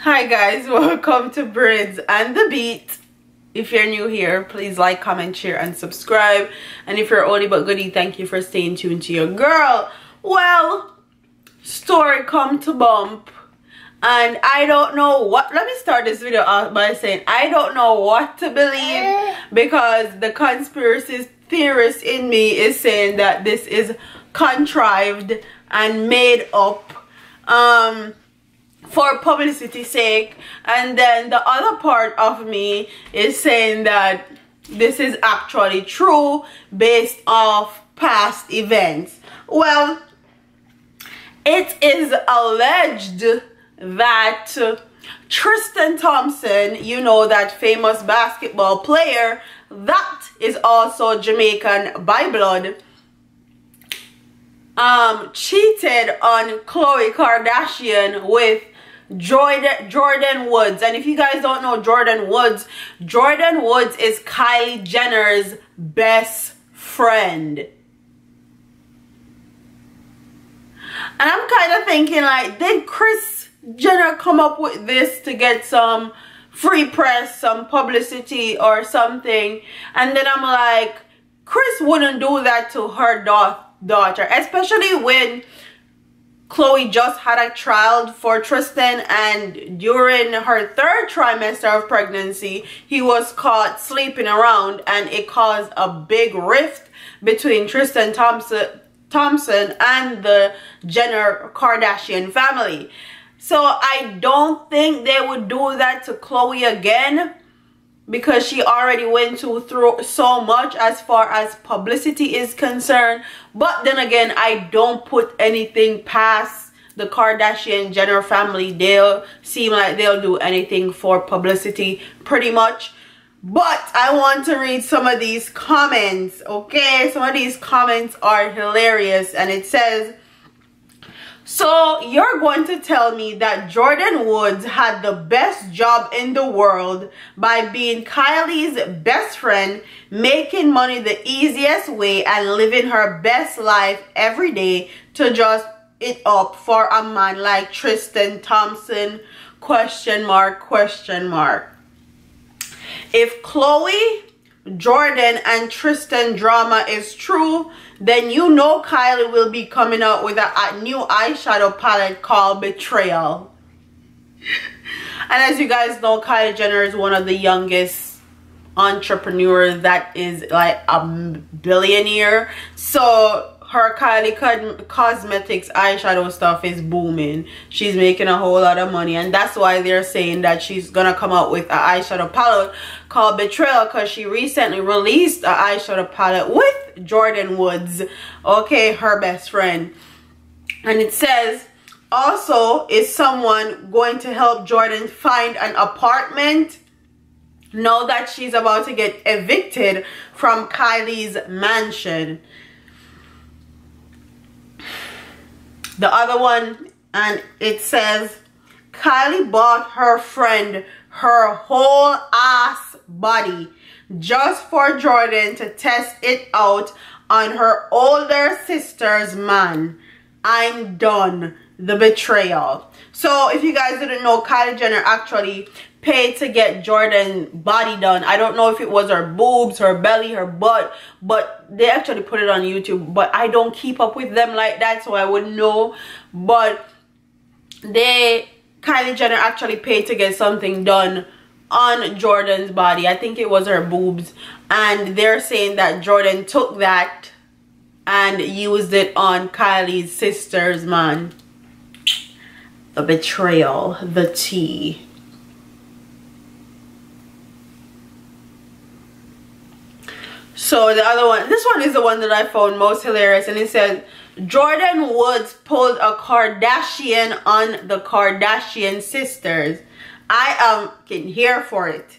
Hi guys, welcome to Braids and the Beat. If you're new here, please like, comment, share and subscribe. And if you're oldie but goodie, thank you for staying tuned to your girl. Well, story come to bump, and I don't know what. Let me start this video out by saying I don't know what to believe, because the conspiracy theorist in me is saying that this is contrived and made up for publicity's sake, and then the other part of me is saying that this is actually true based off past events. Well, it is alleged that Tristan Thompson, you know, that famous basketball player that is also Jamaican by blood, cheated on Khloe Kardashian with Jordan Woods. And if you guys don't know Jordan Woods is Kylie Jenner's best friend. And I'm kind of thinking, like, did Kris Jenner come up with this to get some free press, some publicity or something? And then I'm like, Kris wouldn't do that to her daughter, especially when Khloe just had a child for Tristan, and during her third trimester of pregnancy, he was caught sleeping around, and it caused a big rift between Tristan Thompson and the Jenner Kardashian family. So I don't think they would do that to Khloe again, because she already went through so much as far as publicity is concerned. But then again, I don't put anything past the Kardashian Jenner family. They'll seem like they'll do anything for publicity pretty much. But I want to read some of these comments, okay? Some of these comments are hilarious, and it says, so you're going to tell me that Jordan Woods had the best job in the world by being Kylie's best friend, making money the easiest way and living her best life every day to just it up for a man like Tristan Thompson? Question mark, question mark. If Khloe, Jordan and Tristan drama is true, then you know Kylie will be coming out with a new eyeshadow palette called Betrayal. And as you guys know, Kylie Jenner is one of the youngest entrepreneurs that is like a billionaire. So her Kylie Cosmetics eyeshadow stuff is booming. She's making a whole lot of money, and that's why they're saying that she's gonna come out with an eyeshadow palette called Betrayal, because she recently released an eyeshadow palette with Jordan Woods, okay, her best friend. And it says, also, is someone going to help Jordan find an apartment now that she's about to get evicted from Kylie's mansion? The other one, and it says, Kylie bought her friend her whole ass body just for Jordan to test it out on her older sister's man. I'm done. The betrayal. So if you guys didn't know, Kylie Jenner actually paid to get Jordan's body done. I don't know if it was her boobs, her belly, her butt, but they actually put it on YouTube. But I don't keep up with them like that, so I wouldn't know. But Kylie Jenner actually paid to get something done on Jordan's body. I think it was her boobs, and they're saying that Jordan took that and used it on Kylie's sister's man. The betrayal, the tea. So the other one, this one is the one that I found most hilarious, and it says, Jordan Woods pulled a Kardashian on the Kardashian sisters. I am here for it.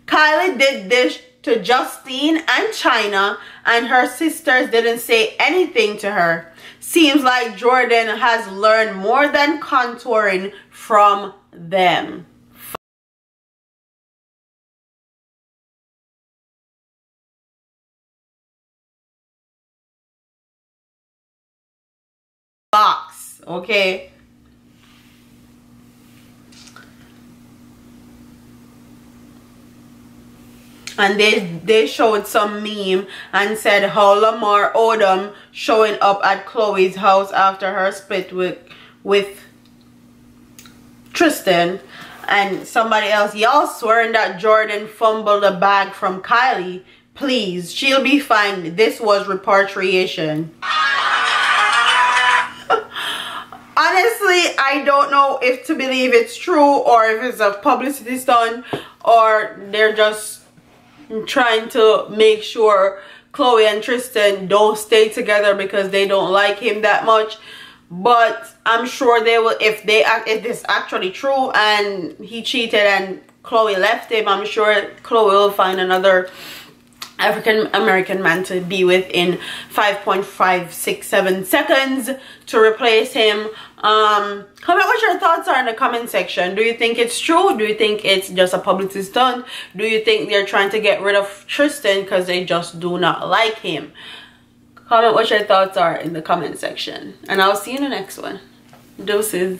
Kylie did this to Justine and China, and her sisters didn't say anything to her. Seems like Jordan has learned more than contouring from them. Box, okay? and they showed some meme and said how Lamar Odom showing up at Khloe's house after her split with Tristan. And somebody else, y'all swearing that Jordan fumbled a bag from Kylie. Please, she'll be fine. This was repatriation. Honestly, I don't know if to believe it's true or if it's a publicity stunt or they're just trying to make sure Khloe and Tristan don't stay together because they don't like him that much. But I'm sure they will, if this actually true and he cheated and Khloe left him, I'm sure Khloe will find another African American man to be with in 5.567 seconds to replace him. Comment what your thoughts are in the comment section. Do you think it's true? Do you think it's just a publicity stunt? Do you think they're trying to get rid of Tristan because they just do not like him? Comment what your thoughts are in the comment section, and I'll see you in the next one. Deuces.